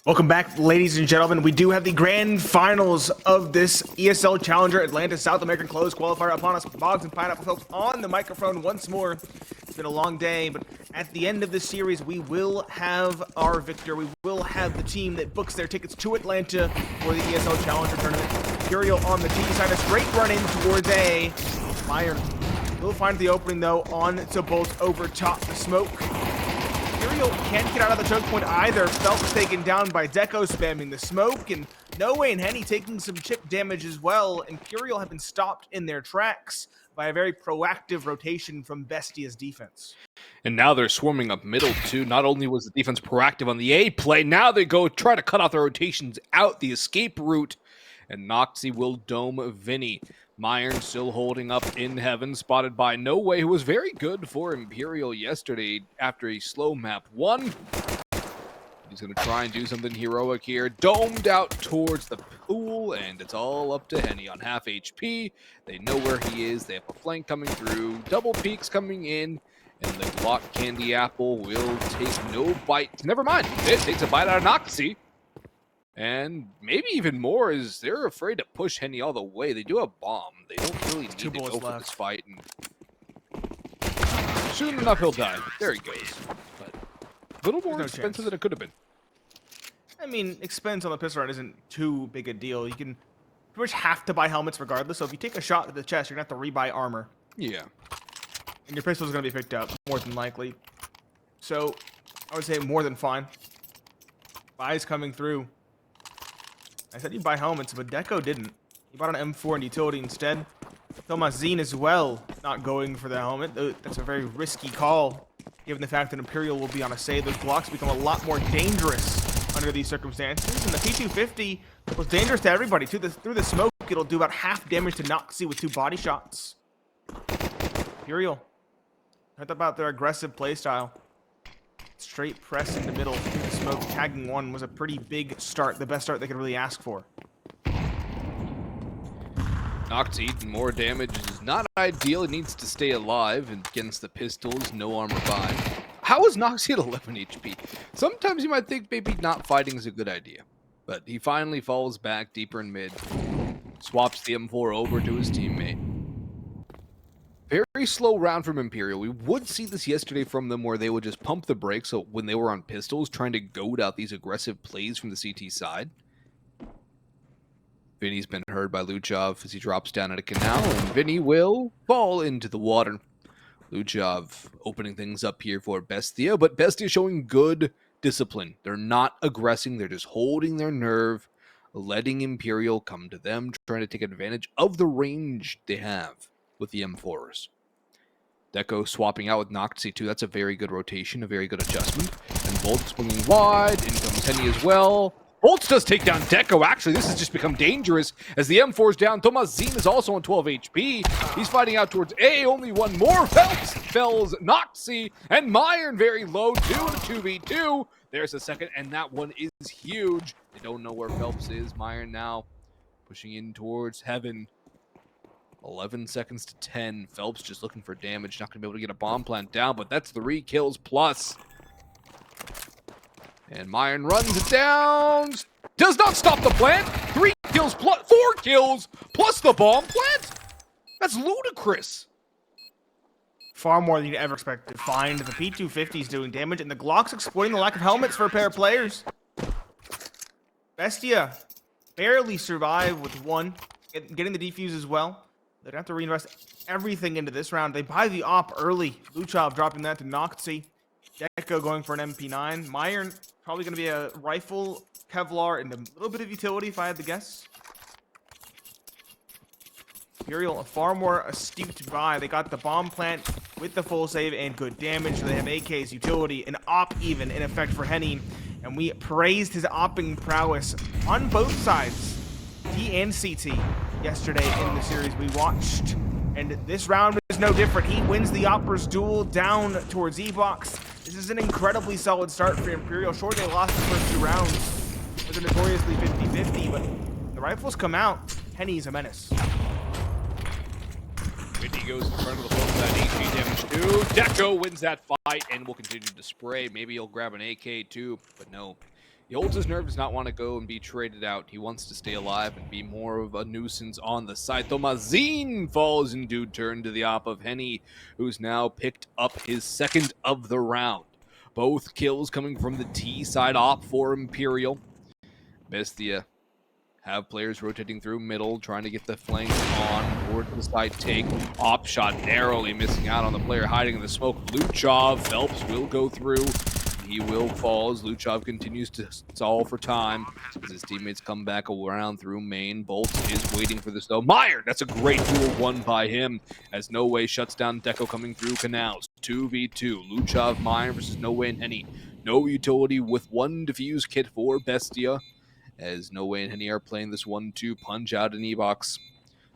Welcome back, ladies and gentlemen. We do have the grand finals of this ESL Challenger Atlanta South American Closed Qualifier upon us. Boggs and Pineapple folks on the microphone once more. It's been a long day, but at the end of the series, we will have our victor. We will have the team that books their tickets to Atlanta for the ESL Challenger Tournament. Imperial on the T side, a straight run in towards A. Meyern will find the opening, though, on to Bolt over top the smoke. Imperial can't get out of the choke point either. Phelps taken down by Deco spamming the smoke, and Noway and Henny taking some chip damage as well. Imperial have been stopped in their tracks by a very proactive rotation from BESTIA's defense. And now they're swarming up middle too. Not only was the defense proactive on the A play, now they go try to cut off the rotations out the escape route. And noktse will dome Vinny. Meyern still holding up in heaven, spotted by Noway, who was very good for Imperial yesterday after a slow map 1. He's going to try and do something heroic here. Domed out towards the pool, and it's all up to Henny on half HP. They know where he is. They have a flank coming through. Double peaks coming in, and the Glock Candy Apple will take no bite. Never mind. It takes a bite out of noktse. And maybe even more is they're afraid to push Henny all the way. They do have bomb. They don't really need to go for this fight. And soon enough, he'll die. There he goes. But a little more expensive than it could have been. I mean, expense on the pistol round isn't too big a deal. You can pretty much have to buy helmets regardless. So if you take a shot to the chest, you're going to have to rebuy armor. Yeah. And your pistol is going to be picked up, more than likely. So I would say more than fine. Buys coming through. I said he'd buy helmets, but Deco didn't. He bought an M4 and utility instead. Thomasin as well, not going for the helmet. That's a very risky call, given the fact that Imperial will be on a save. Those blocks become a lot more dangerous under these circumstances. And the P250 was dangerous to everybody. Through the smoke, it'll do about half damage to noktse with 2 body shots. Imperial. Heard about their aggressive playstyle. Straight press in the middle through the smoke, tagging 1 was a pretty big start, the best start they could really ask for. noktse eating more damage is not ideal. It needs to stay alive against the pistols, no armor by. How is noktse at 11 HP? Sometimes you might think maybe not fighting is a good idea. But he finally falls back deeper in mid, swaps the M4 over to his teammate. Very slow round from Imperial. We would see this yesterday from them where they would just pump the brakes so when they were on pistols, trying to goad out these aggressive plays from the CT side. Vinny's been heard by Luchov as he drops down at a canal, and Vinny will fall into the water. Luchov opening things up here for BESTIA, but BESTIA showing good discipline. They're not aggressing, they're just holding their nerve, letting Imperial come to them, trying to take advantage of the range they have with the M4s. Deco swapping out with noktse too. That's a very good rotation, a very good adjustment. And Bolt swinging wide. In comes Henny as well. Bolt does take down Deco. Actually, this has just become dangerous as the M4's down. Thomasin is also on 12 HP. He's fighting out towards A. Only one more. Phelps fells noktse. And Meyern very low too in a 2v2. There's a second, and that one is huge. They don't know where Phelps is. Meyern now pushing in towards heaven. 11 seconds to 10. Phelps just looking for damage. Not going to be able to get a bomb plant down, but that's 3 kills plus. And Meyern runs it down. Does not stop the plant. 3 kills plus 4 kills plus the bomb plant. That's ludicrous. Far more than you'd ever expect to find. The P250 is doing damage, and the Glock's exploiting the lack of helmets for a pair of players. BESTIA barely survive with 1, getting the defuse as well. They're going to have to reinvest everything into this round. They buy the op early. Luchov dropping that to noktse. Deco going for an MP9. Meyern probably going to be a rifle, Kevlar, and a little bit of utility if I had to guess. Imperial, a far more astute buy. They got the bomb plant with the full save and good damage. They have AK's utility, an op even in effect for Henny. And we praised his opping prowess on both sides, T and CT. Yesterday in the series we watched, and this round is no different. He wins the Opera's duel down towards E-Box. This is an incredibly solid start for Imperial. Sure, they lost the first 2 rounds. It was a notoriously 50-50, but the rifles come out. Henny's a menace. Vinny goes in front of the boat with that HP damage too. Deco wins that fight and will continue to spray. Maybe he'll grab an AK too, but no. He holds his nerve, does not want to go and be traded out. He wants to stay alive and be more of a nuisance on the side. Tomazin falls in due turn to the op of Henny, who's now picked up his second of the round. Both kills coming from the T side op for Imperial. BESTIA have players rotating through middle, trying to get the flank on towards the side take. Op shot narrowly missing out on the player hiding in the smoke. Luchov, Phelps will go through. He will fall as Luchov continues to stall for time as his teammates come back around through main. Bolt is waiting for this though. Meyern, that's a great duel won by him as noway shuts down Deco coming through canals. 2v2. Luchov, Meyern versus noway and Henny. No utility with one defuse kit for BESTIA as noway and Henny are playing this 1-2 punch out in E-box.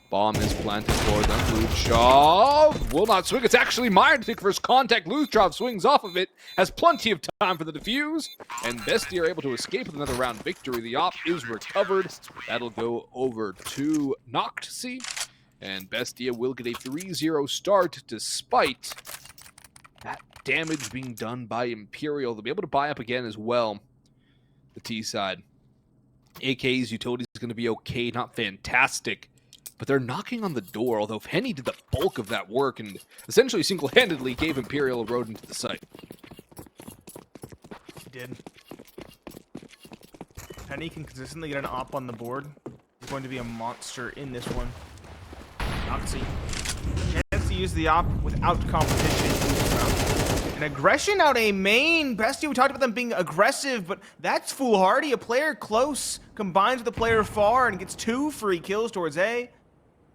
Bomb is planted for them. Luchov will not swing. It's actually Meyern to take first contact. Luchov swings off of it. Has plenty of time for the defuse. And BESTIA are able to escape with another round victory. The op is recovered. That'll go over to noktse. And BESTIA will get a 3-0 start despite that damage being done by Imperial. They'll be able to buy up again as well. The T side. AK's utility is going to be okay. Not fantastic. But they're knocking on the door, although Henny did the bulk of that work and essentially single-handedly gave Imperial a road into the site. He did. Henny can consistently get an op on the board. He's going to be a monster in this one. noktse. Chance to use the op without competition. An aggression out a main. BESTIA, we talked about them being aggressive, but that's foolhardy. A player close combines with a player far and gets 2 free kills towards A.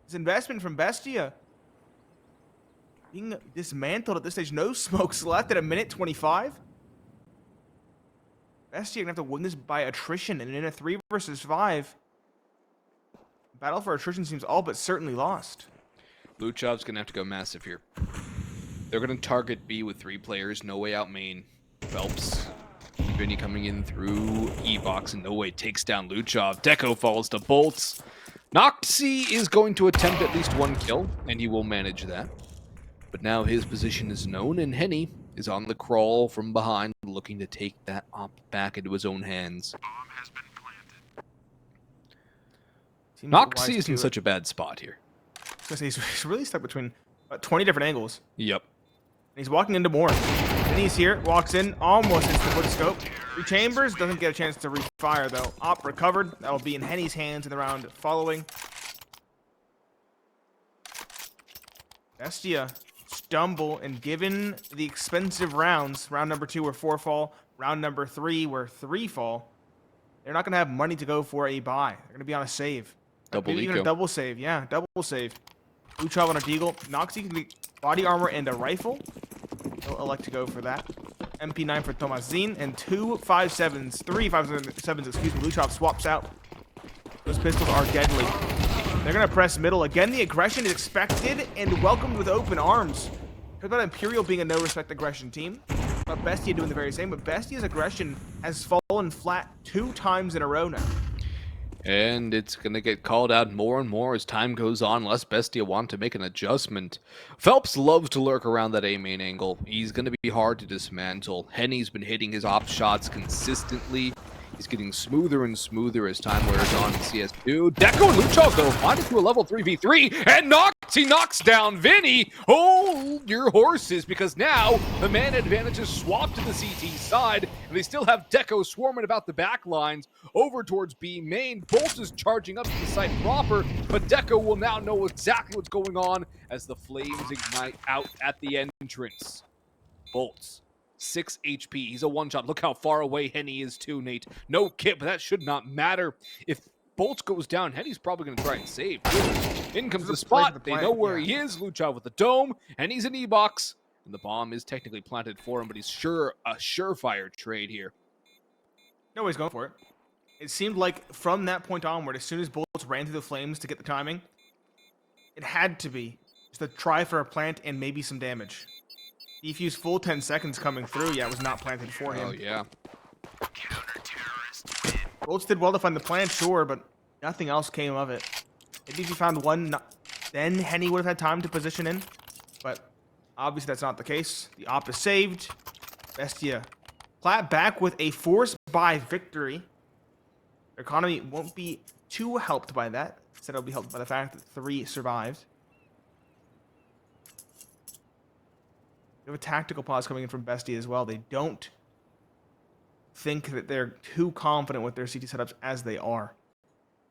This investment from BESTIA being dismantled at this stage. No smokes left at 1:25. BESTIA gonna have to win this by attrition, and in a 3 versus 5, battle for attrition seems all but certainly lost. Luchov's gonna have to go massive here. They're gonna target B with 3 players. Noway out main. Phelps. Vinny coming in through E-box, and noway takes down Luchov. Deco falls to bolts. noktse is going to attempt at least 1 kill, and he will manage that. But now his position is known, and Henny is on the crawl from behind, looking to take that op back into his own hands. noktse is in such a bad spot here. He's really stuck between 20 different angles. Yep. And he's walking into more. And he's here, walks in, almost hits the wood scope. 3 chambers, doesn't get a chance to refire though. Op recovered. That'll be in Henny's hands in the round following. BESTIA stumble, and given the expensive rounds, round number 2 where 4 fall, round number 3 where 3 fall, they're not going to have money to go for a buy. They're going to be on a save. Double Maybe even a double save. Yeah, double save. Luchov on a deagle. noktse can be body armor and a rifle. He'll elect to go for that. MP9 for Tomazin and 2 5.7s, 3 5.7s, excuse me. Luchov swaps out. Those pistols are deadly. They're going to press middle. Again, the aggression is expected and welcomed with open arms. Talk about Imperial being a no-respect aggression team. About BESTIA doing the very same, but BESTIA's aggression has fallen flat 2 times in a row now. And it's going to get called out more and more as time goes on, unless BESTIA want to make an adjustment. Phelps loves to lurk around that A main angle. He's going to be hard to dismantle. Henny's been hitting his op shots consistently. He's getting smoother and smoother as time wears on in CS2. Deco and Luchov, though, find it to a level 3v3, and noktse knocks down Vinny. Hold your horses, because now the man advantage is swapped to the CT side, and they still have Deco swarming about the back lines over towards B main. Bolt is charging up to the site proper, but Deco will now know exactly what's going on as the flames ignite out at the entrance. Bolts. 6 HP. He's a one-shot. Look how far away Henny is too, Nate. No kit, but that should not matter. If Bolts goes down, Henny's probably going to try and save. In comes the spot. They know where he is. Luchov with the dome, and he's in E-box. And the bomb is technically planted for him, but he's a surefire trade here. No, he's going for it. It seemed like from that point onward, as soon as Bolts ran through the flames to get the timing, it had to be just a try for a plant and maybe some damage. Defuse full 10 seconds coming through. Yeah, it was not planted for him. Oh, yeah. Bolts did well to find the plant, sure, but nothing else came of it. Maybe if he found one, then Henny would have had time to position in. But obviously that's not the case. The op is saved. BESTIA clap back with a force by victory. Their economy won't be too helped by that. Instead, it'll be helped by the fact that 3 survived. We have a tactical pause coming in from BESTIA as well. They don't think that they're too confident with their CT setups as they are.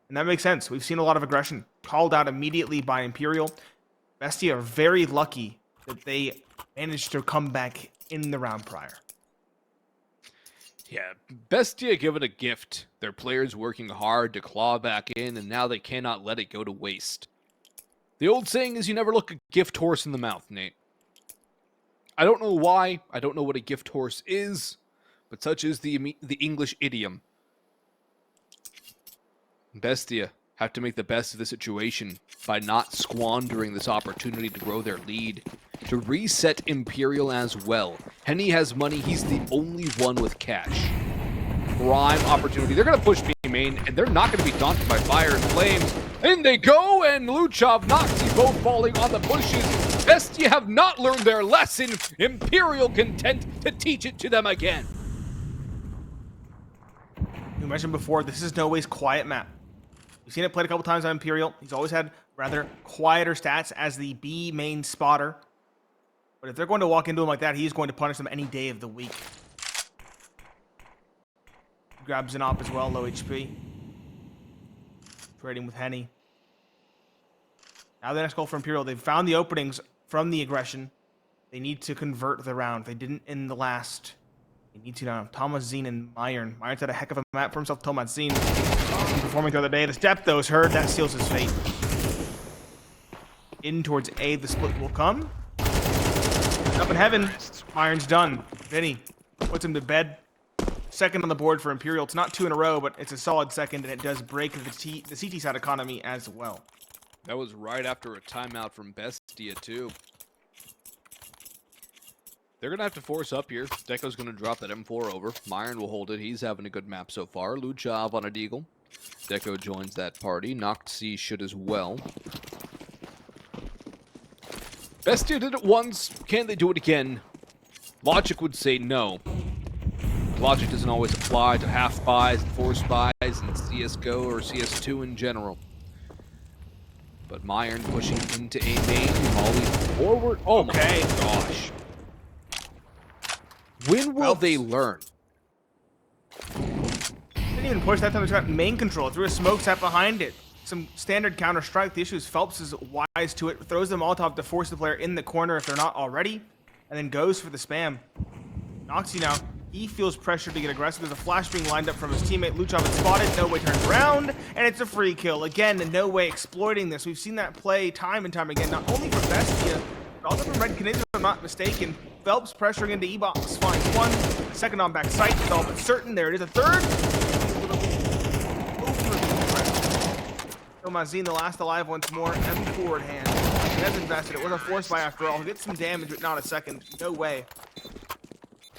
And that makes sense. We've seen a lot of aggression called out immediately by Imperial. BESTIA are very lucky that they managed to come back in the round prior. Yeah, BESTIA given a gift. Their players working hard to claw back in, and now they cannot let it go to waste. The old saying is you never look a gift horse in the mouth, Nate. I don't know why. I don't know what a gift horse is, but such is the English idiom. BESTIA have to make the best of the situation by not squandering this opportunity to grow their lead, to reset Imperial as well. Henny has money. He's the only one with cash. Prime opportunity. They're going to push B main, and they're not going to be daunted by fire and flames. In they go, and Luchov, Noxie both falling on the bushes. BESTIA have not learned their lesson. Imperial content to teach it to them again. You mentioned before, this is noway's quiet map. We've seen it played a couple times on Imperial. He's always had rather quieter stats as the B main spotter. But if they're going to walk into him like that, he's going to punish them any day of the week. Grabs an op as well, low HP. Trading with Henny. Now the next goal for Imperial. They've found the openings from the aggression. They need to convert the round. They didn't in the last. They need to now. Tomazine and Meyern. Meyern's had a heck of a map for himself. Tomazine performing the other day. The step, though, is heard. That seals his fate. In towards A. The split will come. Up in heaven. Meyern's done. Vinny puts him to bed. Second on the board for Imperial. It's not 2 in a row, but it's a solid second, and it does break the CT side economy as well. That was right after a timeout from BESTIA, too. They're going to have to force up here. Deco's going to drop that M4 over. Meyern will hold it. He's having a good map so far. Luchov on a deagle. Deco joins that party. noktse should as well. BESTIA did it once. Can they do it again? Logic would say no. Logic doesn't always apply to half buys and force buys in CSGO or CS2 in general. But Meyern pushing into A main. Molly forward. Oh my gosh. When will they learn? Didn't even push that time. They got main control. Threw a smoke set behind it. Some standard counter strike. The issue is Phelps is wise to it. Throws them all top to force the player in the corner if they're not already. And then goes for the spam. noktse now. He feels pressure to get aggressive. There's a flash being lined up from his teammate. Luchov is spotted. noway turns around, and it's a free kill. Again, noway exploiting this. We've seen that play time and time again, not only from BESTIA, but also from Red Canadian, if I'm not mistaken. Phelps pressuring into E-box, finds one. Second on back sight, it's all but certain. There it is, a third. Tomazine, the last alive once more. M4 in hand. He has invested. It was a force buy after all. He'll get some damage, but not a second. Noway.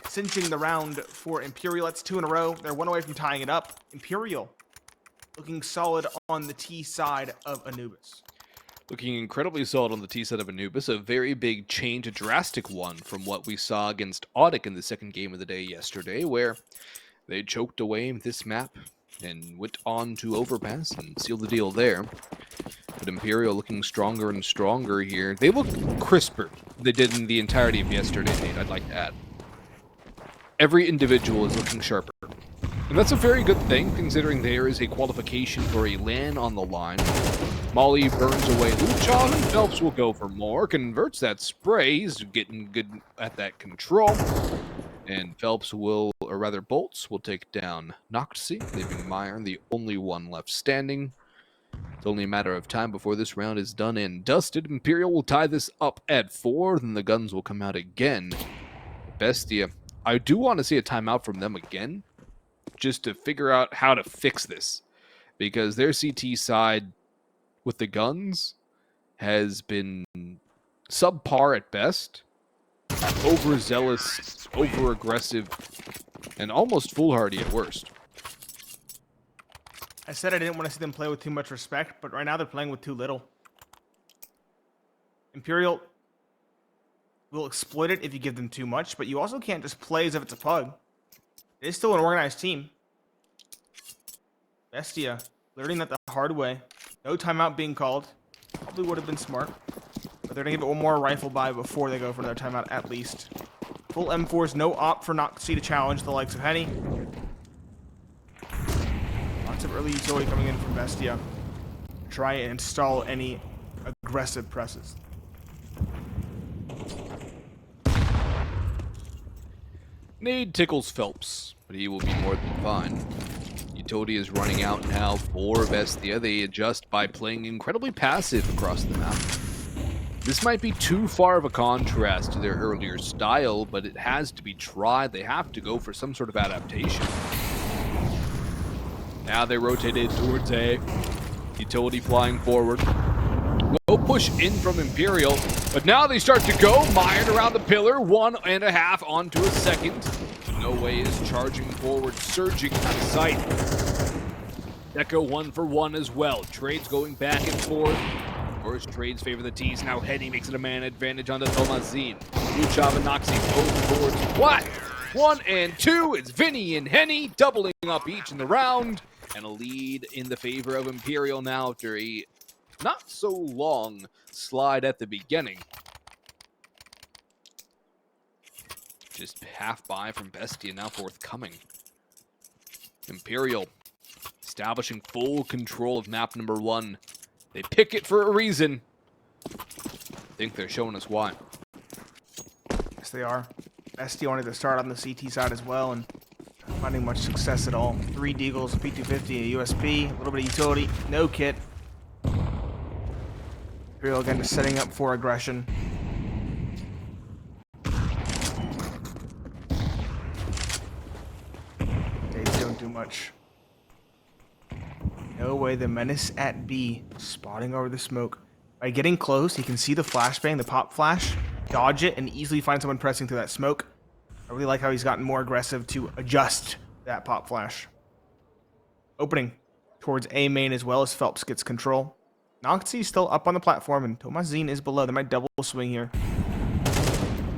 Cinching the round for Imperial. That's 2 in a row. They're 1 away from tying it up. Imperial looking solid on the T side of Anubis. Looking incredibly solid on the T side of Anubis. A very big change, a drastic one from what we saw against Audic in the second game of the day yesterday, where they choked away this map and went on to overpass and seal the deal there. But Imperial looking stronger and stronger here. They look crisper than they did in the entirety of yesterday, Nate, I'd like to add. Every individual is looking sharper. And that's a very good thing, considering there is a qualification for a LAN on the line. Molly burns away Luchov, and Phelps will go for more. Converts that spray. He's getting good at that control. And Phelps will, or rather Bolts, will take down noktse, leaving Meyern the only one left standing. It's only a matter of time before this round is done and dusted. Imperial will tie this up at 4, then the guns will come out again. BESTIA. I do want to see a timeout from them again, just to figure out how to fix this. Because their CT side with the guns has been subpar at best, overzealous, over-aggressive, and almost foolhardy at worst. I said I didn't want to see them play with too much respect, but right now they're playing with too little. Imperial will exploit it if you give them too much, but you also can't just play as if it's a pug. It is still an organized team. BESTIA learning that the hard way. No timeout being called. Probably would have been smart. But they're going to give it one more rifle buy before they go for another timeout at least. Full M4s, no op for noktse to challenge the likes of Henny. Lots of early utility coming in from BESTIA. Try and install any aggressive presses. Nade tickles Phelps, but he will be more than fine. Utility is running out now for BESTIA. They adjust by playing incredibly passive across the map. This might be too far of a contrast to their earlier style, but it has to be tried. They have to go for some sort of adaptation. Now they rotated towards A. Utility flying forward. No push in from Imperial, but now they start to go. Meyern around the pillar, 1.5 onto a second. noway is charging forward, surging out of sight. Deco 1 for 1 as well. Trades going back and forth. First trades favor the T's. Now Henny makes it a man advantage onto Tomazin. Luchav and noktse both towards what? 1 and 2. It's Vinny and Henny doubling up each in the round. And a lead in the favor of Imperial now after a not so long slide at the beginning. Just half buy from BESTIA now forthcoming. Imperial establishing full control of map number 1. They pick it for a reason. I think they're showing us why. Yes, they are. BESTIA wanted to start on the CT side as well, and not finding much success at all. 3 deagles, P250, a USP, a little bit of utility, no kit. Imperial again just setting up for aggression. They don't do much. noway, the menace at B, spotting over the smoke. By getting close, he can see the flashbang, the pop flash, dodge it, and easily find someone pressing through that smoke. I really like how he's gotten more aggressive to adjust that pop flash. Opening towards A main as well as Phelps gets control. noktse is still up on the platform, and Tomazin is below. They might double swing here.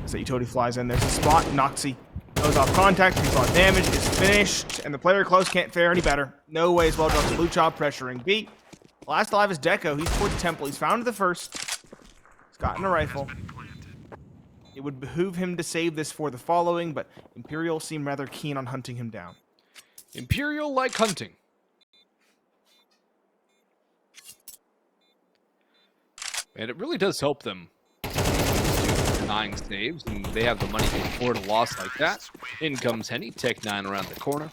As that utility flies in, there's a spot. noktse goes off contact. 3 slot damage is finished, and the player close can't fare any better. noway as well drops the Luchav, pressuring B. Last alive is Deco. He's towards Temple. He's found the first. He's gotten a rifle. It would behoove him to save this for the following, but Imperial seem rather keen on hunting him down. Imperial like hunting. And it really does help them denying saves, and they have the money to afford a loss like that. In comes Henny, Tech 9 around the corner.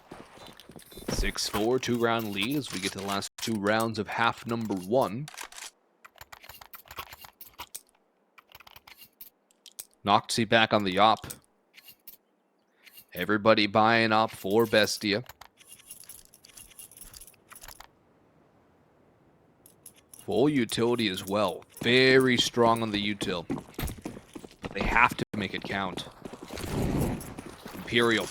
6-4, 2-round lead as we get to the last 2 rounds of half number 1. noktse back on the op. Everybody buying op for BESTIA. Full utility as well. Very strong on the util. But they have to make it count. Imperial.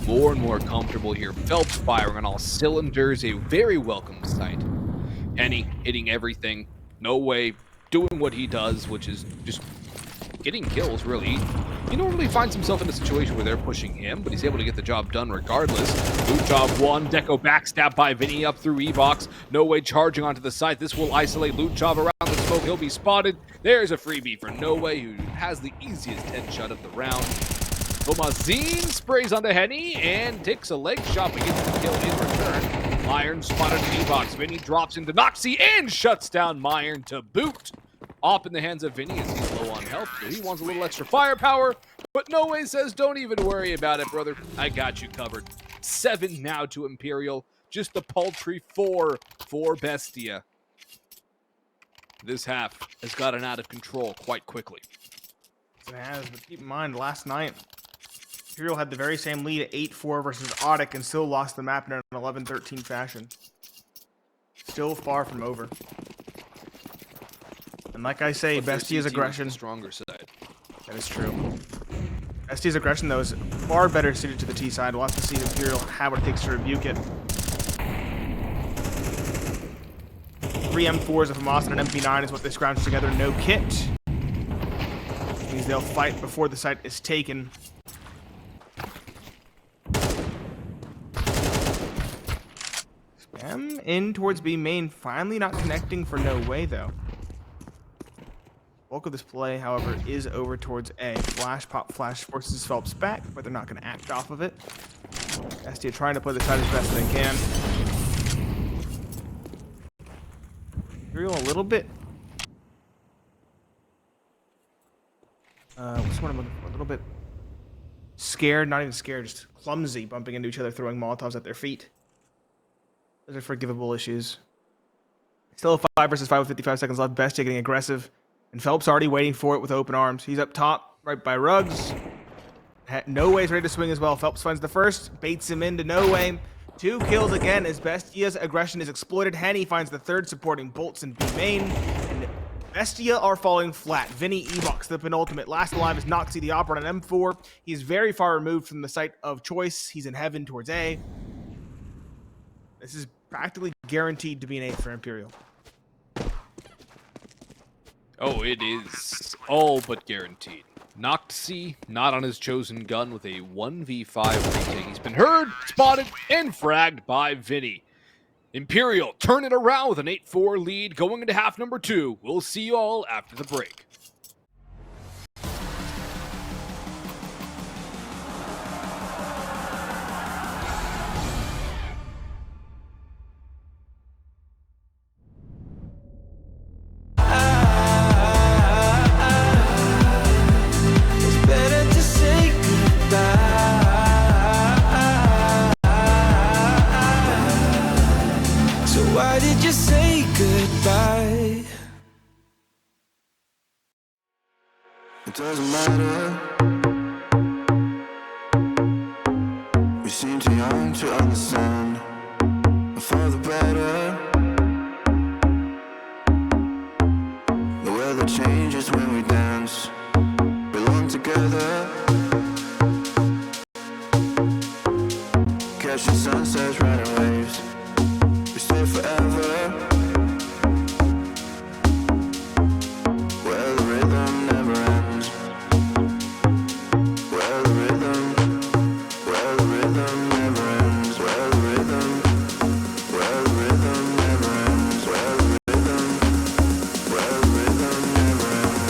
More and more comfortable here. Phelps firing on all cylinders. A very welcome sight. Henny hitting everything. noway doing what he does, which is just getting kills, really. He normally finds himself in a situation where they're pushing him, but he's able to get the job done regardless. Luchav 1, Deco backstab by Vinny up through E-box. noway charging onto the site. This will isolate Luchav around the smoke. He'll be spotted. There's a freebie for noway, who has the easiest headshot of the round. Tomazin sprays onto Henny and takes a leg shot, but gets the kill in return. Meyern spotted in E-box. Vinny drops into noktse and shuts down Meyern to boot. Op in the hands of Vinny as he's low on health, so he wants a little extra firepower, but noway says, don't even worry about it, brother. I got you covered. 7 now to Imperial. Just a paltry 4 for BESTIA. This half has gotten out of control quite quickly. It has, but keep in mind, last night, Imperial had the very same lead at 8-4 versus Audic and still lost the map in an 11-13 fashion. Still far from over. And like I say, BESTIA's aggression... Stronger side. That is true. BESTIA's aggression, though, is far better suited to the T side. We'll have to see if Imperial how it takes to rebuke it. 3 M4s of Hamas and an MP9 is what they scrounge together. No kit. Means they'll fight before the site is taken. in towards B main, finally not connecting for no way though. Bulk of this play, however, is over towards A. Flash, pop, flash forces Phelps back, but they're not going to act off of it. BESTIA trying to play the side as best they can. Imperial a little bit. What's what I'm looking for? A little bit scared, not even scared, just clumsy, bumping into each other, throwing Molotovs at their feet. Those are forgivable issues. Still a 5 versus 5 with 55 seconds left. BESTIA getting aggressive. And Phelps already waiting for it with open arms. He's up top, right by Ruggs. Noway's ready to swing as well. Phelps finds the first, baits him into Noway. 2 kills again as BESTIA's aggression is exploited. Henny finds the third, supporting Bolts in B main. And BESTIA are falling flat. Vinny Evox, the penultimate. Last alive is noktse, the operator on M4. He's very far removed from the site of choice. He's in heaven towards A. This is practically guaranteed to be an 8 for Imperial. Oh, it is all but guaranteed. Noktse not on his chosen gun with a 1v5 retake. He's been heard, spotted, and fragged by Vinny. Imperial turn it around with an 8-4 lead going into half number 2. We'll see you all after the break. Why did you say goodbye? It doesn't matter. We seem too young to understand. For the better. The weather changes when we dance. Belong together. Catching sunsets, riding waves. Forever, where the rhythm never ends, where the rhythm never ends, where the rhythm never ends, where the rhythm never ends, where the rhythm never ends.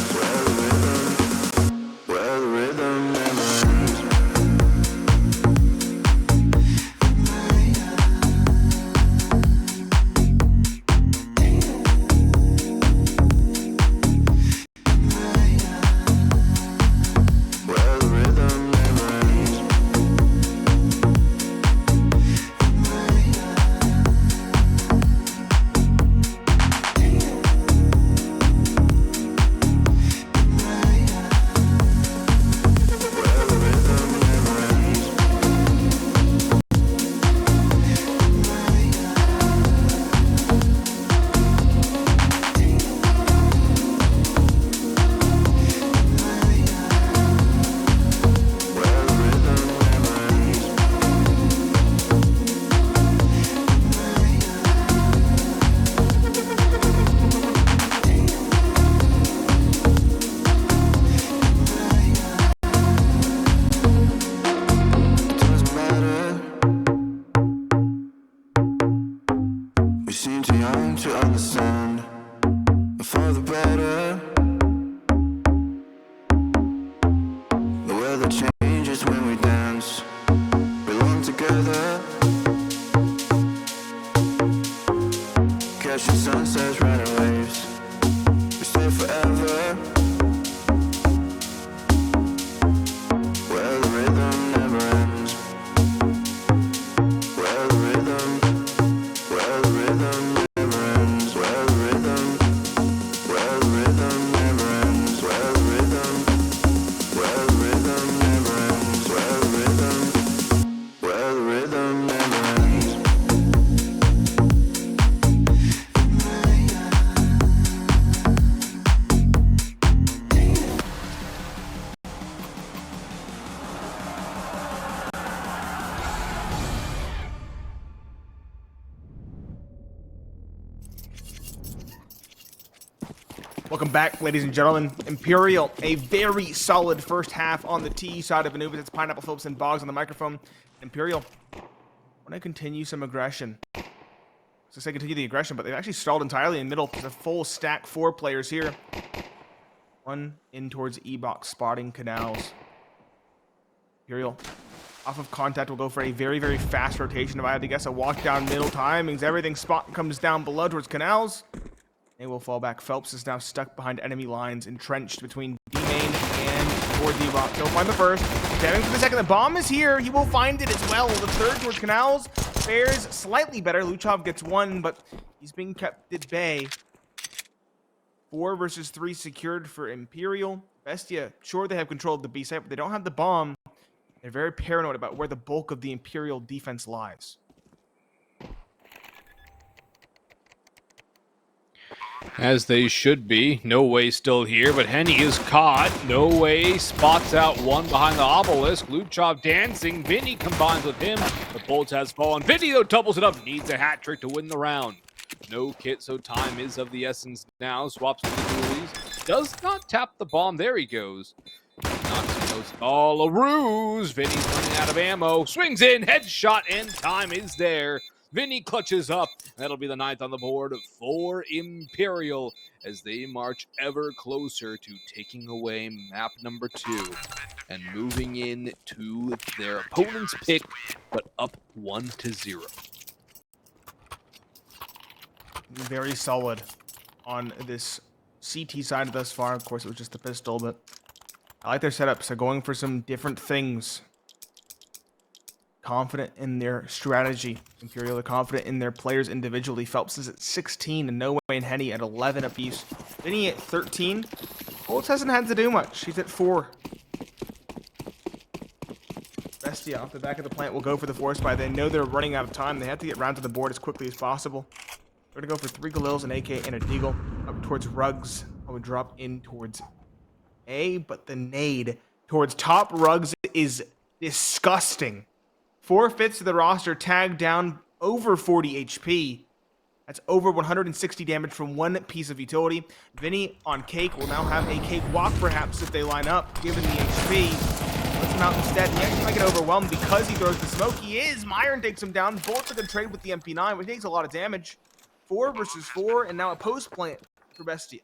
Welcome back, ladies and gentlemen. Imperial, a very solid first half on the T side of Anubis. It's Pineapple, Phillips, and Boggs on the microphone. Imperial, want to continue some aggression. So they continue the aggression, but they've actually stalled entirely in middle. There's a full stack 4 players here. One in towards E-box, spotting canals. Imperial off of contact will go for a very, very fast rotation. If I had to guess, a walk down middle timings. Everything spot comes down below towards canals. They will fall back. Phelps is now stuck behind enemy lines, entrenched between D-main and towards E-box. He'll find the first. Jamming for the second. The bomb is here. He will find it as well. The third towards canals fares slightly better. Luchov gets 1, but he's being kept at bay. 4 versus 3 secured for Imperial. BESTIA, sure, they have control of the B site, but they don't have the bomb. They're very paranoid about where the bulk of the Imperial defense lies. As they should be. Noway still here, but Henny is caught. Noway spots out one behind the obelisk. Luchov dancing. Vinny combines with him. The bolt has fallen. Vinny, though, doubles it up. Needs a hat trick to win the round. No kit, so time is of the essence now. Swaps to the dualies. Does not tap the bomb. There he goes. Knocks all a ruse. Vinny's running out of ammo. Swings in. Headshot, and time is there. Vinny clutches up. That'll be the 9th on the board for Imperial as they march ever closer to taking away map number 2 and moving in to their opponent's pick, but up 1-0. Very solid on this CT side thus far. Of course, it was just the pistol, but I like their setup. So going for some different things. Confident in their strategy. Imperial are confident in their players individually. Phelps is at 16 and Noway and Henny at 11 apiece. Vinny at 13. Bolts hasn't had to do much. He's at 4. BESTIA off the back of the plant will go for the force buy. They know they're running out of time. They have to get round to the board as quickly as possible. They're going to go for 3 Galils, an AK, and a Deagle up towards Rugs. I would drop in towards A, but the nade towards top Rugs is disgusting. 4/5 of the roster tagged down over 40 HP. That's over 160 damage from 1 piece of utility. Vinny on Cake will now have a Cake walk, perhaps, if they line up, given the HP. Let's him out instead. He actually might get overwhelmed because he throws the smoke. He is. Meyern takes him down. Bolt's a good trade with the MP9, but he takes a lot of damage. 4 versus 4, and now a post plant for BESTIA.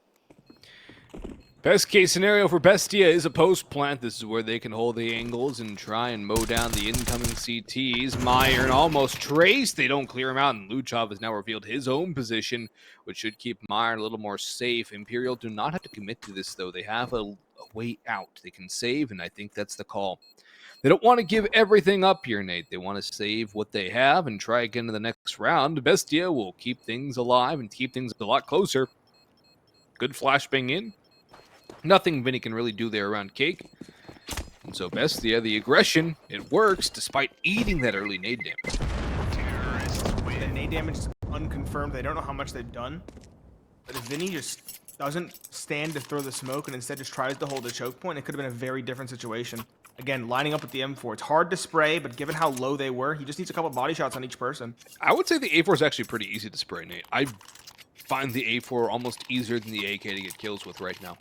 Best case scenario for BESTIA is a post plant. This is where they can hold the angles and try and mow down the incoming CTs. Meyern almost traced. They don't clear him out, and Luchov has now revealed his own position, which should keep Meyern a little more safe. Imperial do not have to commit to this, though. They have a way out. They can save, and I think that's the call. They don't want to give everything up here, Nate. They want to save what they have and try again in the next round. BESTIA will keep things alive and keep things a lot closer. Good flashbang in. Nothing Vinny can really do there around Cake. And so BESTIA, the aggression, it works despite eating that early nade damage. The nade damage is unconfirmed. They don't know how much they've done. But if Vinny just doesn't stand to throw the smoke and instead just tries to hold a choke point, it could have been a very different situation. Again, lining up with the M4. It's hard to spray, but given how low they were, he just needs a couple body shots on each person. I would say the A4 is actually pretty easy to spray, Nate. I find the A4 almost easier than the AK to get kills with right now.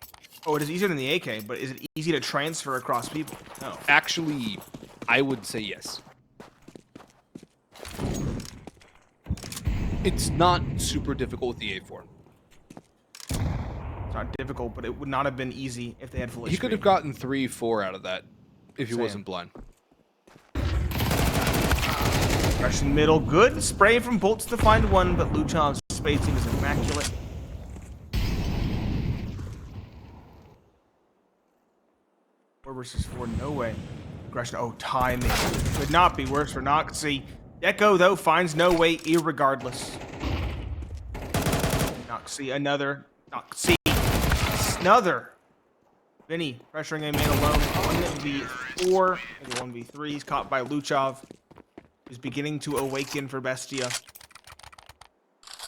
Oh, it is easier than the AK, but is it easy to transfer across people? No. Actually, I would say yes. It's not super difficult with the A4. It's not difficult, but it would not have been easy if they had full HP. He could have gotten 3-4 out of that if he wasn't blind. Fresh in middle. Good spray from Bolts to find one, but Luchov's spacing is immaculate. Versus 4, Noway. Aggression. Oh, timing. Could not be worse for noktse. Deco, though, finds Noway irregardless. noktse, another. noktse, another. Vinny pressuring a man alone. 1v4, maybe 1v3. He's caught by Luchov. He's beginning to awaken for BESTIA.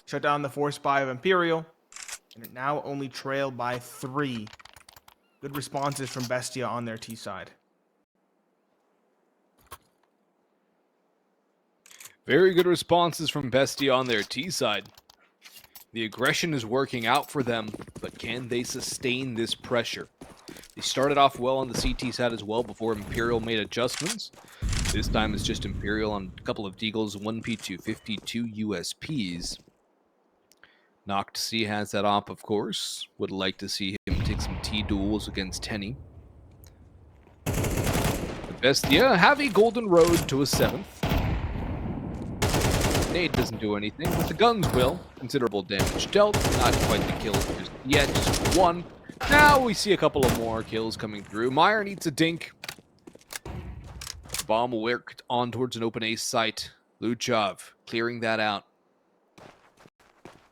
Shut down the force buy of Imperial. And it now only trailed by 3. Good responses from BESTIA on their T side. Very good responses from BESTIA on their T side. The aggression is working out for them, but can they sustain this pressure? They started off well on the CT side as well before Imperial made adjustments. This time it's just Imperial on a couple of Deagles, 1P2, 52 USPs. Noktse has that op, of course. Would like to see him take some T-duels against Henny. BESTIA have a golden road to a 7th. Nade doesn't do anything, but the guns will. Considerable damage dealt. Not quite the kill just yet, just one. Now we see a couple of more kills coming through. meyern eats a dink. The bomb will work on towards an open ace site. Luchov clearing that out.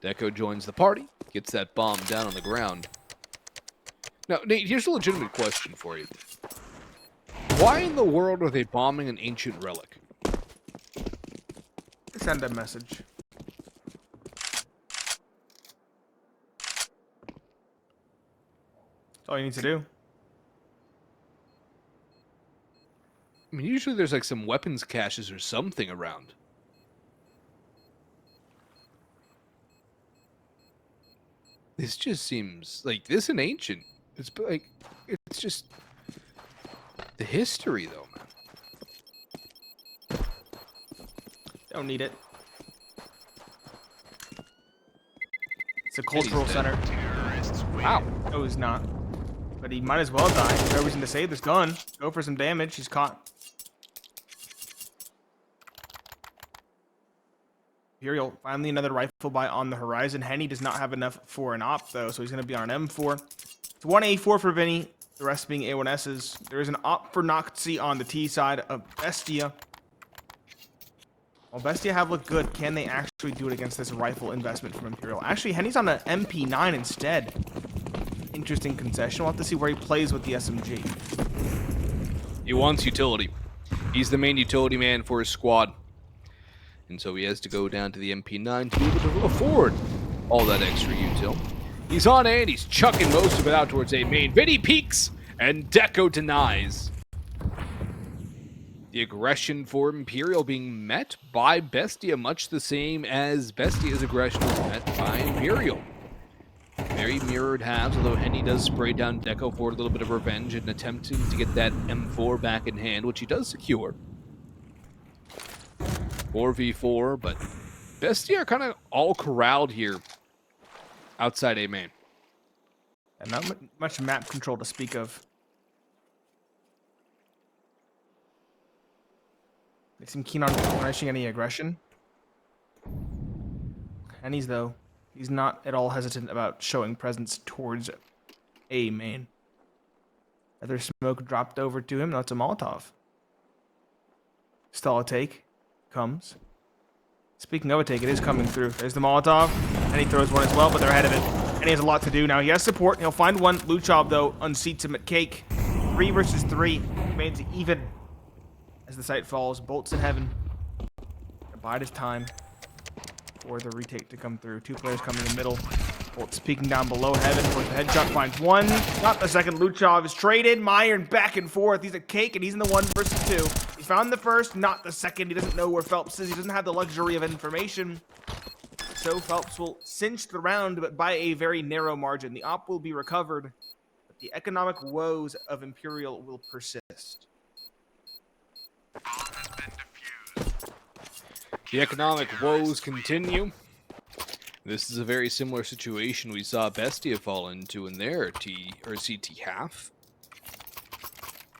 Deco joins the party, gets that bomb down on the ground. Now, Nate, here's a legitimate question for you. Why in the world are they bombing an ancient relic? Send a message. That's all you need to do. I mean, usually there's like some weapons caches or something around. This just seems like this an ancient. It's like it's just the history, though, man. Don't need it. It's a cultural center. Wow. No, he's not. But he might as well die. There's no reason to save this gun. Go for some damage. He's caught. Imperial, finally another rifle buy on the horizon. Henny does not have enough for an op, though, so he's going to be on an M4. It's one A4 for Vinny, the rest being A1Ss. There is an op for noktse on the T side of BESTIA. Well, BESTIA have looked good. Can they actually do it against this rifle investment from Imperial? Actually, Henny's on an MP9 instead. Interesting concession. We'll have to see where he plays with the SMG. He wants utility. He's the main utility man for his squad. And so he has to go down to the MP9 to be able to afford all that extra util. He's on A and he's chucking most of it out towards A main. Vinny peeks and Deco denies. The aggression for Imperial being met by BESTIA, much the same as BESTIA's aggression was met by Imperial. Very mirrored halves, although Henny does spray down Deco for a little bit of revenge and attempting to get that M4 back in hand, which he does secure. 4v4, but BESTIA are kind of all corralled here outside A main. And not much map control to speak of. They seem keen on punishing any aggression. Henny's, though, he's not at all hesitant about showing presence towards A main. Another smoke dropped over to him. That's a Molotov. Stall a take. Comes. Speaking of a take, it is coming through. There's the Molotov, and he throws one as well, but they're ahead of it. And he has a lot to do now. He has support. He'll find one. Luchov, though, unseats him at Cake. 3 versus 3. Remains even as the site falls. Bolts in heaven. Bide his time for the retake to come through. 2 players coming in the middle. Bolts peeking down below heaven. Of course, the headshot finds one. Not the second. Luchov is traded. meyern back and forth. He's a Cake, and he's in the 1 versus 2. He found the first, not the second. He doesn't know where Phelps is. He doesn't have the luxury of information. So Phelps will cinch the round, but by a very narrow margin. The op will be recovered, but the economic woes of Imperial will persist. The economic woes continue. This is a very similar situation we saw BESTIA fall into in their CT half.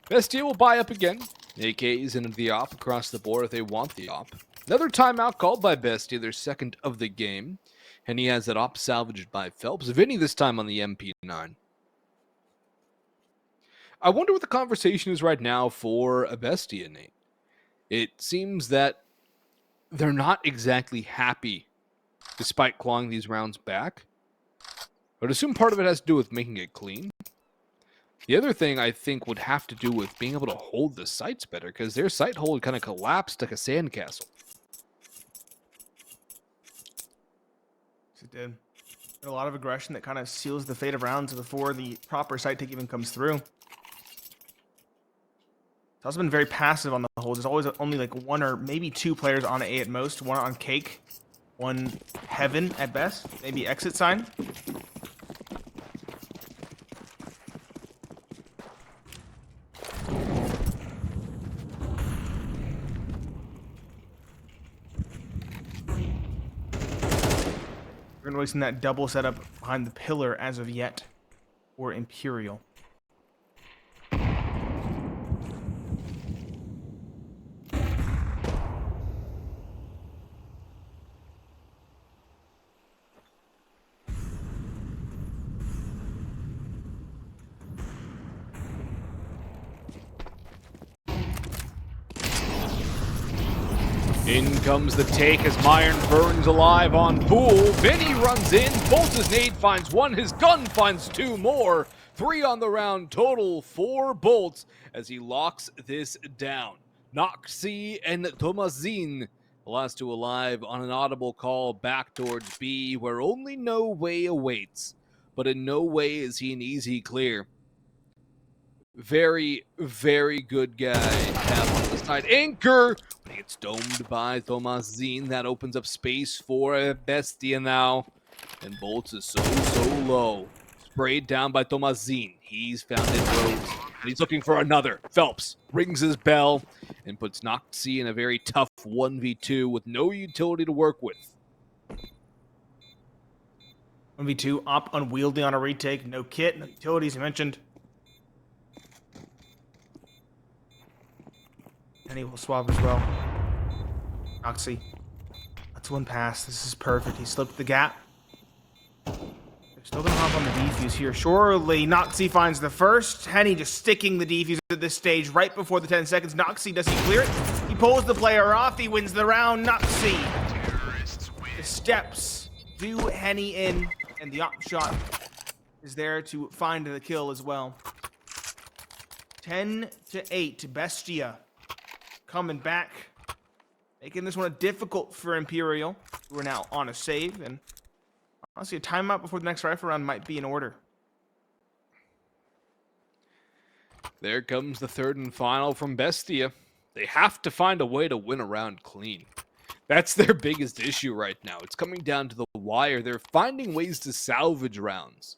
BESTIA will buy up again. AKs into the op across the board if they want the op. Another timeout called by BESTIA, their second of the game. And he has that op salvaged by Phelps. Vinny this time on the MP9. I wonder what the conversation is right now for a BESTIA, Nate. It seems that they're not exactly happy despite clawing these rounds back. I'd assume part of it has to do with making it clean. The other thing I think would have to do with being able to hold the sites better, because their site hold kind of collapsed like a sandcastle. It did. A lot of aggression that kind of seals the fate of rounds before the proper site take even comes through. It's also been very passive on the holds. There's always only like 1 or maybe 2 players on A at most. 1 on Cake, 1 Heaven at best. Maybe exit sign. We're really seen that double setup behind the pillar as of yet for Imperial. In comes the take as meyern burns alive on Pool. Vinny runs in, bolts his nade, finds one, his gun finds two more. 3 on the round total, 4 bolts as he locks this down. Noktse and Tomazin, the last 2 alive on an audible call back towards B, where only noway awaits. But in no way is he an easy clear. Very, very good guy have on the side. Anchor! But he gets domed by Tomazin. That opens up space for BESTIA now. And Bolts is so low. Sprayed down by Tomazin. He's found inroads. And he's looking for another. Phelps rings his bell and puts noktse in a very tough 1v2 with no utility to work with. 1v2, Op unwieldy on a retake. No kit, no utilities, you mentioned. And he will swap as well. noktse. That's one pass. This is perfect. He slipped the gap. They're still going to hop on the defuse here. Surely noktse finds the first. Henny just sticking the defuse at this stage right before the 10 seconds. noktse, does he clear it? He pulls the player off. He wins the round. noktse. The steps do Henny in. And the op shot is there to find the kill as well. 10-8. BESTIA coming back, making this one difficult for Imperial, who are now on a save, and honestly, a timeout before the next rifle round might be in order. There comes the 3rd and final from BESTIA. They have to find a way to win a round clean. That's their biggest issue right now. It's coming down to the wire. They're finding ways to salvage rounds.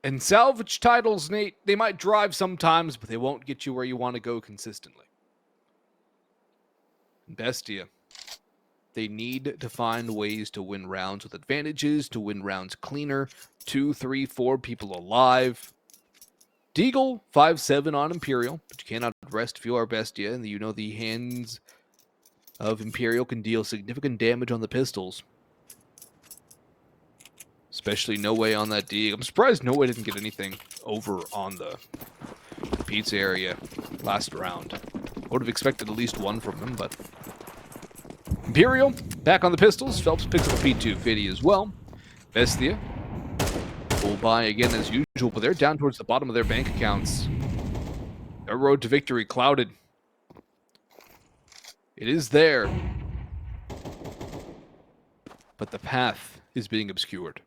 And salvage titles, Nate, they might drive sometimes, but they won't get you where you want to go consistently. BESTIA, they need to find ways to win rounds with advantages, to win rounds cleaner. 2, 3, 4 people alive. Deagle, 5-7 on Imperial, but you cannot rest if you are BESTIA, and you know the hands of Imperial can deal significant damage on the pistols. Especially noway on that D. I'm surprised noway didn't get anything over on the pizza area last round. Would have expected at least one from him, but Imperial back on the pistols. Phelps picks up a P2 Fiddy as well. BESTIA will buy again as usual, but they're down towards the bottom of their bank accounts. Their road to victory clouded. It is there, but the path is being obscured.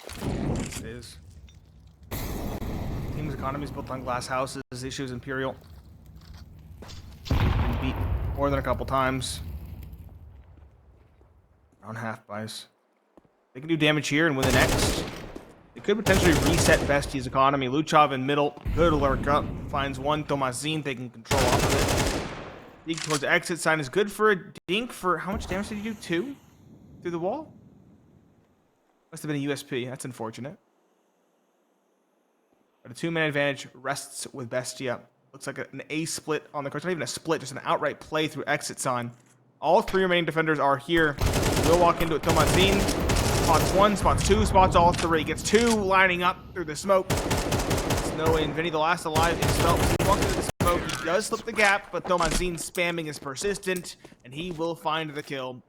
It is. Team's economy is built on glass houses. Issues Imperial. Been beat more than a couple times. On half buys. They can do damage here and win the next. They could potentially reset BESTIA's economy. Luchov in middle. Good lurk up. Finds one. Tomazin taking control off of it. Dink towards the exit sign is good for a dink for how much damage did he do? 2? Through the wall? Must have been a USP. That's unfortunate. But a 2-man advantage rests with BESTIA. Looks like an A split on the course. Not even a split, just an outright play through exit sign. All 3 remaining defenders are here. We'll walk into it. Tomazin spots 1, spots 2, spots all 3. Gets 2 lining up through the smoke. It's noway and Vinny, the last alive, is Phelps. He walks into the smoke. He does slip the gap, but Tomazin spamming is persistent, and he will find the kill.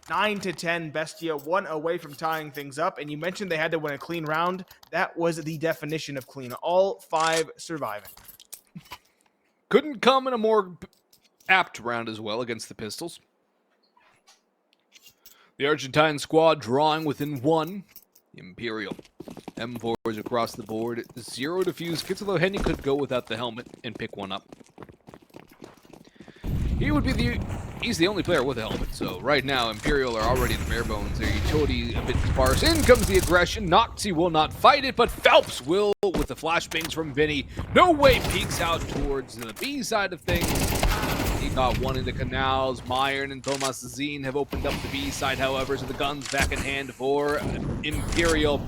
9-10, BESTIA, 1 away from tying things up. And you mentioned they had to win a clean round. That was the definition of clean. All 5 surviving. Couldn't come in a more apt round as well against the pistols. The Argentine squad drawing within 1. Imperial. M4s across the board. 0 defuse kits, although Henny could go without the helmet and pick one up. He's the only player with a helmet, so right now Imperial are already in the bare bones. Their utility a bit sparse. In comes the aggression. noktse will not fight it, but Phelps will with the flashbangs from Vinny. Noway peeks out towards the B side of things. He got one into canals. Meyern and Thomas Zine have opened up the B side, however, so the gun's back in hand for Imperial.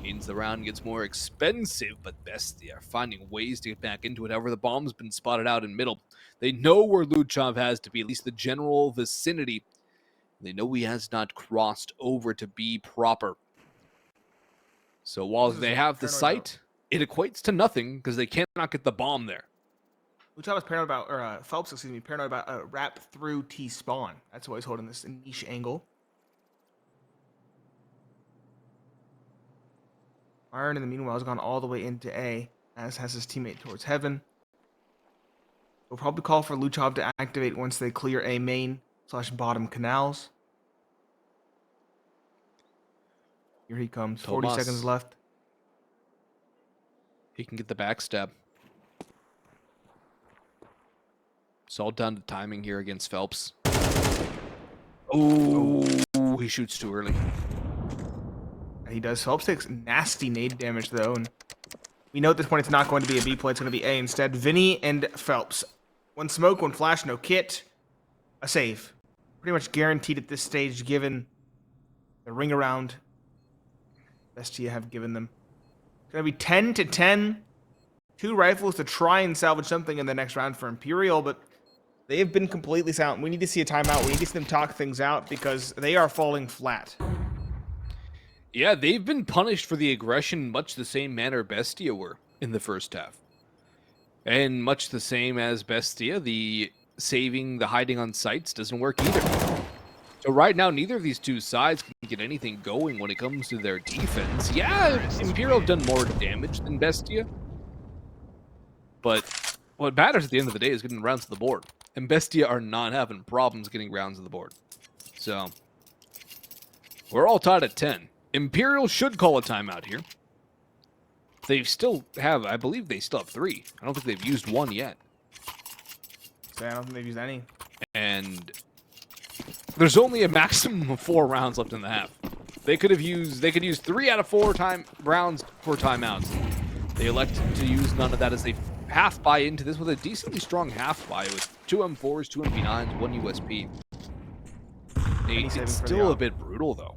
Means the round gets more expensive, but BESTIA are finding ways to get back into it. However, the bomb's been spotted out in middle. They know where Luchov has to be, at least the general vicinity. They know he has not crossed over to B proper. So while they have the site, it equates to nothing because they cannot get the bomb there. Luchov was paranoid about, or Phelps, excuse me, paranoid about a wrap through T spawn. That's why he's holding this niche angle. Iron, in the meanwhile, has gone all the way into A, as has his teammate towards Heaven. We'll probably call for Luchov to activate once they clear A main / bottom canals. Here he comes. 40 seconds left. He can get the backstab. It's all down to timing here against Phelps. Oh, he shoots too early. He does. Phelps takes nasty nade damage, though, and we know at this point it's not going to be a B play. It's going to be A instead. Vinny and Phelps. One smoke, one flash, no kit. A save. Pretty much guaranteed at this stage, given the ring around BESTIA have given them. It's going to be 10 to 10. 2 rifles to try and salvage something in the next round for Imperial, but they have been completely silent. We need to see a timeout. We need to see them talk things out because they are falling flat. Yeah, they've been punished for the aggression much the same manner BESTIA were in the first half. And much the same as BESTIA, the saving, the hiding on sites doesn't work either. So right now, neither of these two sides can get anything going when it comes to their defense. Yeah, Imperial have done more damage than BESTIA. But what matters at the end of the day is getting rounds to the board. And BESTIA are not having problems getting rounds to the board. So, we're all tied at 10. Imperial should call a timeout here. They still have, I believe they still have 3. I don't think they've used 1 yet. So I don't think they've used any. And there's only a maximum of 4 rounds left in the half. They could use 3 out of 4 rounds for timeouts. They elect to use none of that as they half buy into this with a decently strong half buy with 2 M4s, 2 MP9s, 1 USP. It's still a bit brutal though.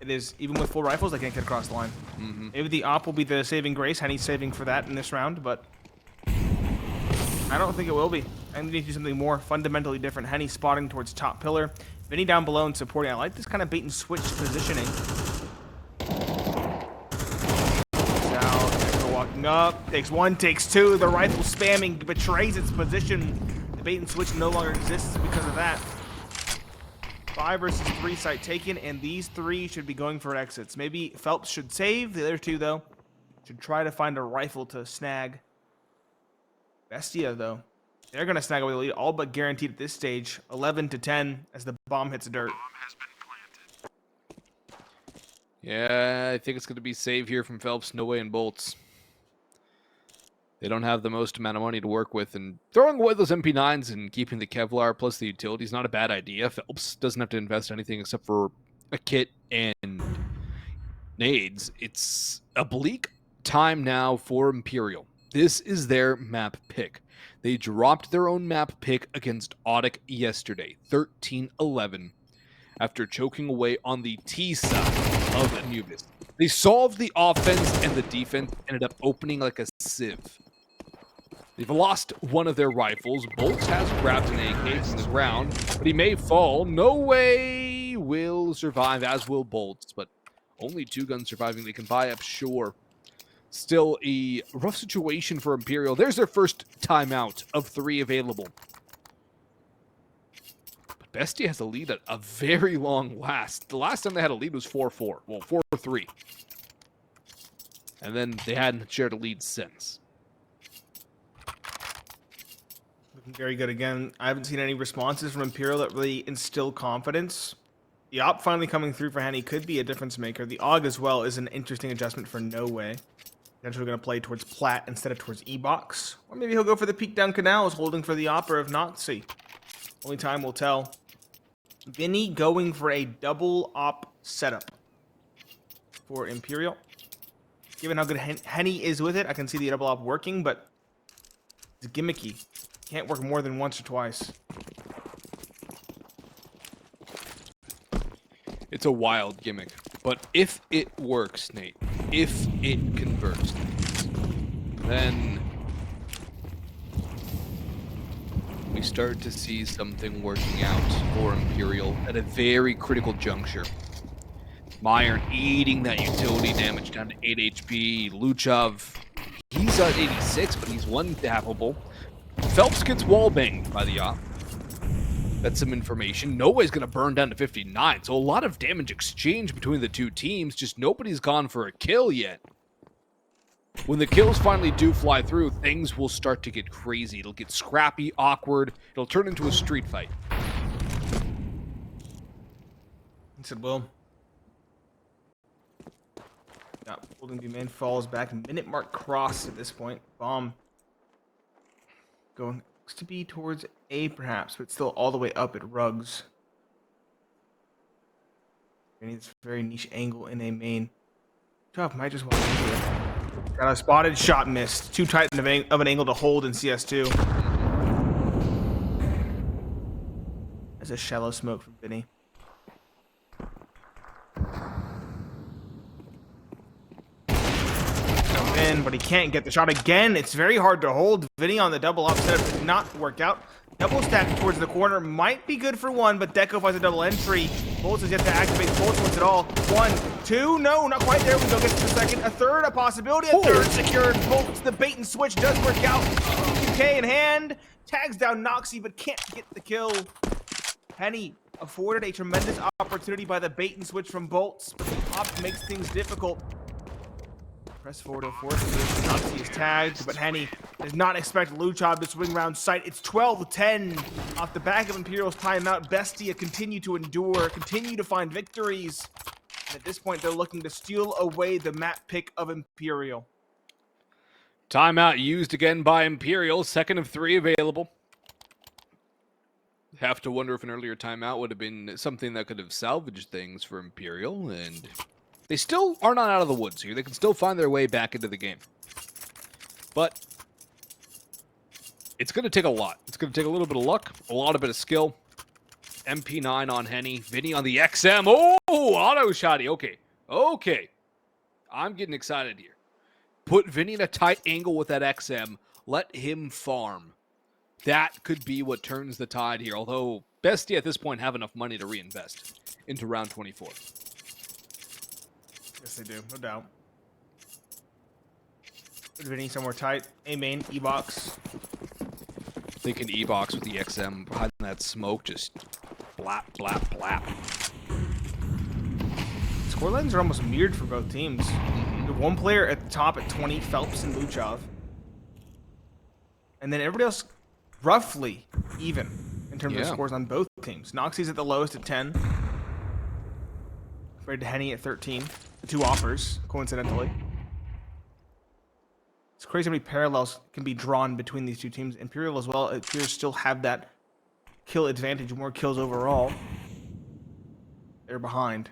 It is. Even with 4 rifles, they can't get across the line. Maybe the op will be the saving grace. Henny's saving for that in this round, but I don't think it will be. I need to do something more fundamentally different. Henny spotting towards top pillar. Vinny down below and supporting. I like this kind of bait and switch positioning. Echo walking up. Takes 1, takes 2. The rifle spamming betrays its position. The bait and switch no longer exists because of that. 5 versus 3 site taken, and these 3 should be going for exits. Maybe Phelps should save. The other 2, though, should try to find a rifle to snag. BESTIA, though, they're going to snag away the lead, all but guaranteed at this stage. 11 to 10 as the bomb hits dirt. Yeah, I think it's going to be save here from Phelps, noway, and bolts. They don't have the most amount of money to work with, and throwing away those MP9s and keeping the Kevlar plus the utility is not a bad idea. Phelps doesn't have to invest anything except for a kit and nades. It's a bleak time now for Imperial. This is their map pick. They dropped their own map pick against Audic yesterday, 13-11, after choking away on the T side of Anubis. They solved the offense, and the defense ended up opening like a sieve. They've lost one of their rifles. Bolts has grabbed an AK from the ground, but he may fall. Noway will survive, as will Bolts, but only 2 guns surviving. They can buy up, sure. Still a rough situation for Imperial. There's their first timeout of 3 available. But BESTIA has a lead at a very long last. The last time they had a lead was 4-4. Well, 4-3. And then they hadn't shared a lead since. Looking very good again. I haven't seen any responses from Imperial that really instill confidence. The op finally coming through for Henny could be a difference maker. The AUG as well is an interesting adjustment for noway. Potentially going to play towards Plat instead of towards E-Box. Or maybe he'll go for the peek down canals, holding for the opera of noktse. Only time will tell. Vinny going for a double op setup for Imperial. Given how good Henny is with it, I can see the double op working, but it's gimmicky. Can't work more than once or twice. It's a wild gimmick, but if it works, Nate, if it converts, then we start to see something working out for Imperial at a very critical juncture. Meyern eating that utility damage down to 8 HP. Luchov, he's at 86, but he's one-tappable. Phelps gets wall-banged by the op. That's some information. Noway's going to burn down to 59, so a lot of damage exchange between the two teams, just nobody's gone for a kill yet. When the kills finally do fly through, things will start to get crazy. It'll get scrappy, awkward. It'll turn into a street fight. Yes, it will. Yeah, holding B main falls back. Minute mark crossed at this point. Bomb going to be towards A perhaps, but still all the way up at Rugs. This very niche angle in A main. Drop might just want to do it. Got a spotted, shot missed. Too tight of an angle to hold in CS2. That's a shallow smoke from Vinny. In, but he can't get the shot again. It's very hard to hold. Vinny on the double up setup did not work out. Double stack towards the corner might be good for one, but Deco finds a double entry. Bolts is yet to activate both ones at all. 1, 2, no, not quite there. We go get to the second. A third, a possibility. A third secured. Bolts, the bait and switch does work out. UK in hand. Tags down noktse, but can't get the kill. Penny afforded a tremendous opportunity by the bait and switch from Bolts, but the op makes things difficult. Press forward to force position. noktse is tagged, but Henny does not expect Luchov to swing around sight. It's 12-10 off the back of Imperial's timeout. BESTIA continue to endure, continue to find victories. And at this point, they're looking to steal away the map pick of Imperial. Timeout used again by Imperial. 2nd of 3 available. Have to wonder if an earlier timeout would have been something that could have salvaged things for Imperial, and they still are not out of the woods here. They can still find their way back into the game. But it's going to take a lot. It's going to take a little bit of luck, a lot of bit of skill. MP9 on Henny. Vinny on the XM. Oh, auto shotty. Okay. Okay. I'm getting excited here. Put Vinny in a tight angle with that XM. Let him farm. That could be what turns the tide here. Although BESTIA at this point have enough money to reinvest into round 24. Yes, they do, no doubt. Put Vinny somewhere tight. A main, E-box. They can E-box with the XM behind that smoke. Just blap, blap, blap. Scorelines are almost mirrored for both teams. The one player at the top at 20, Phelps and Luchov. And then everybody else roughly even in terms of scores on both teams. noktse's at the lowest at 10. Compared to Henny at 13. The two offers, coincidentally. It's crazy how many parallels can be drawn between these two teams. Imperial as well, it appears still have that kill advantage, more kills overall. They're behind.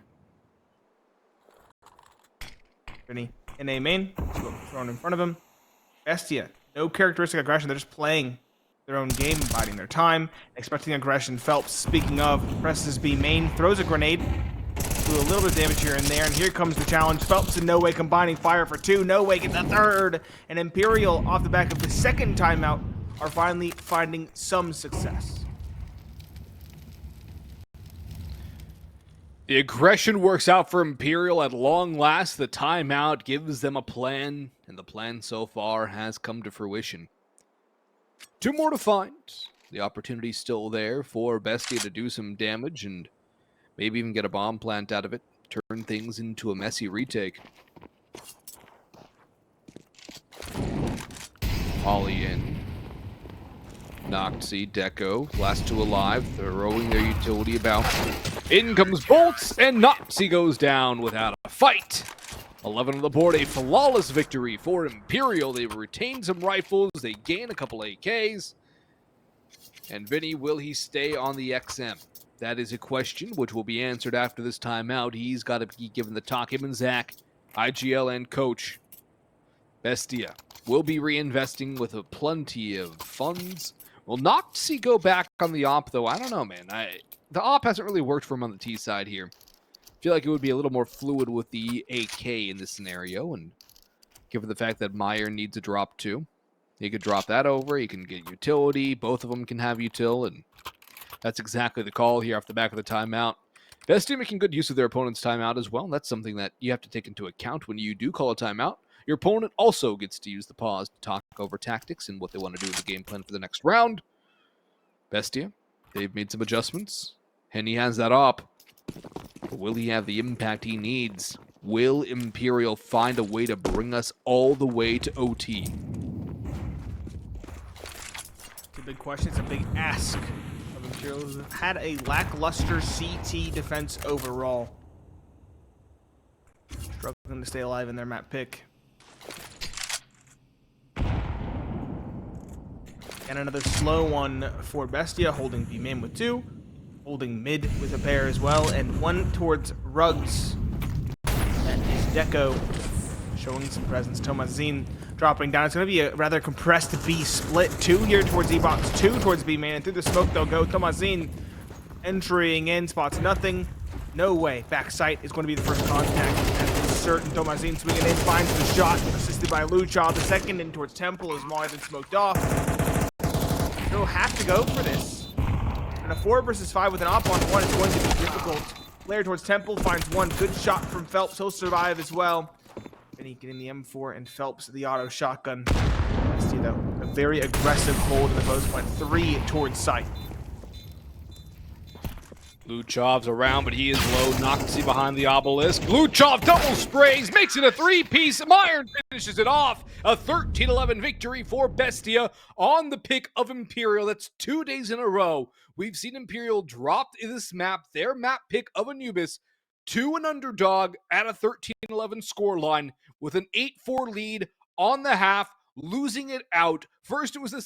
Vinny in A main, thrown in front of him. BESTIA, no characteristic aggression, they're just playing their own game, biding their time, expecting aggression. Phelps, speaking of, presses B main, throws a grenade. Do a little bit of damage here and there, and here comes the challenge. Phelps and noway combining fire for 2. noway gets a third, and Imperial, off the back of the second timeout, are finally finding some success. The aggression works out for Imperial at long last. The timeout gives them a plan, and the plan so far has come to fruition. 2 more to find. The opportunity's still there for BESTIA to do some damage and maybe even get a bomb plant out of it. Turn things into a messy retake. Ollie in. noktse, Deco, last 2 alive, throwing their utility about. In comes Bolts, and noktse goes down without a fight. 11 on the board, a flawless victory for Imperial. They retain some rifles, they gain a couple AKs. And Vinny, will he stay on the XM? That is a question which will be answered after this timeout. He's got to be given the talk. Him and Zach, IGL and coach. BESTIA will be reinvesting with a plenty of funds, Will noktse go back on the op, though? I don't know, man. The op hasn't really worked for him on the T side here. I feel like it would be a little more fluid with the AK in this scenario, and given the fact that meyern needs a drop too, he could drop that over. He can get utility. Both of them can have util, and that's exactly the call here off the back of the timeout. BESTIA making good use of their opponent's timeout as well. That's something that you have to take into account when you do call a timeout. Your opponent also gets to use the pause to talk over tactics and what they want to do in the game plan for the next round. BESTIA, they've made some adjustments, and he has that op. But will he have the impact he needs? Will Imperial find a way to bring us all the way to OT? It's a big question. It's a big ask of Imperial, who had a lackluster CT defense overall. Struggling to stay alive in their map pick. And another slow one for BESTIA, holding B main with 2, holding mid with a pair as well, and one towards rugs. That is Deco showing some presence. Tomazin dropping down. It's going to be a rather compressed B split. 2 here towards E-box, 2 towards B main. And through the smoke they'll go. Tomazin entering in, spots nothing. Noway backside is going to be the first contact. And certain Tomazin swinging in, finds the shot, assisted by Lucha. The second in towards Temple is Molly been smoked off. They'll have to go for this. And a 4 versus 5 with an op on 1 is going to be difficult. Player towards Temple finds one. Good shot from Phelps. He'll survive as well. Vinny getting the M4 and Phelps the auto shotgun. BESTIA though, a very aggressive hold in the post point. 3 towards sight. Luchov's around, but he is low. noktse behind the obelisk. Luchov double sprays, makes it a 3-piece. meyern finishes it off. A 13-11 victory for BESTIA on the pick of Imperial. That's 2 days in a row. We've seen Imperial drop in this map, their map pick of Anubis, to an underdog at a 13-11 scoreline with an 8-4 lead on the half, losing it out. First, it was the